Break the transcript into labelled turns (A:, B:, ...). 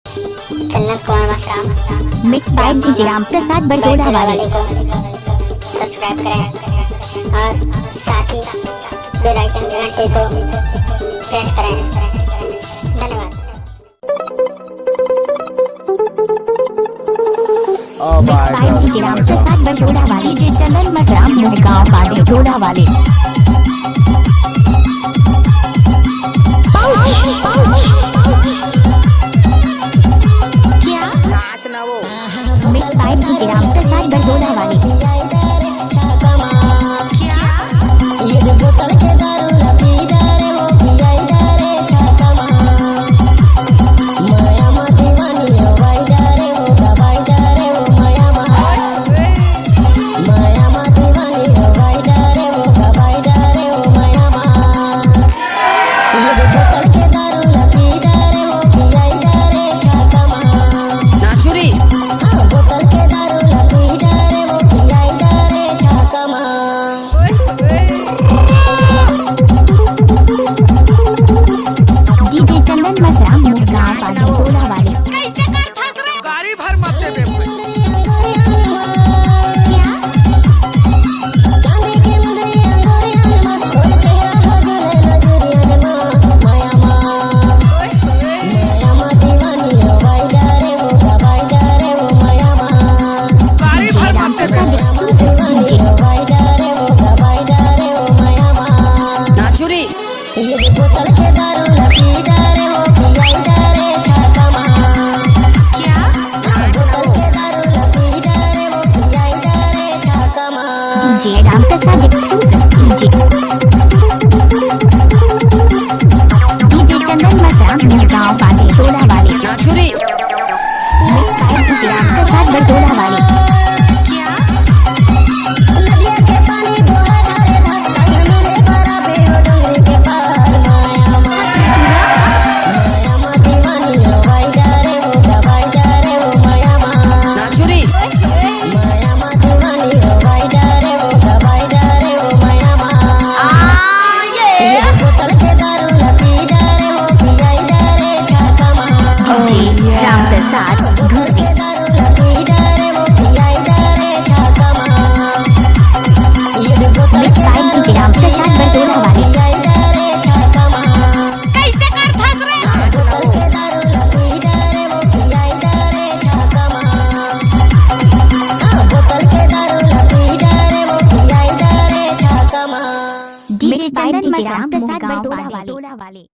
A: जन्नत Kumar Masharam
B: mix by DJ Ram Prasad Bargoda वाले
A: को सब्सक्राइब करें और साथ ही बेल आइकन घंटे को प्रेस करें। धन्यवाद।
B: Mix by DJ Ram Prasad Bargoda वाले डीजे चंदन मशराम मुनगांव वाले गोड़ा वाले mix by DJ Ram Prasad Bargoda वाले डीजे राम प्रसाद एक्सक्लूसिव डीजे चंदन मशराम मुनगांव वाले गोड़ा वाले mix by DJ Ram Prasad Bargoda वाले डीजे चंदन मशराम प्रसाद बरगोड़ा वाले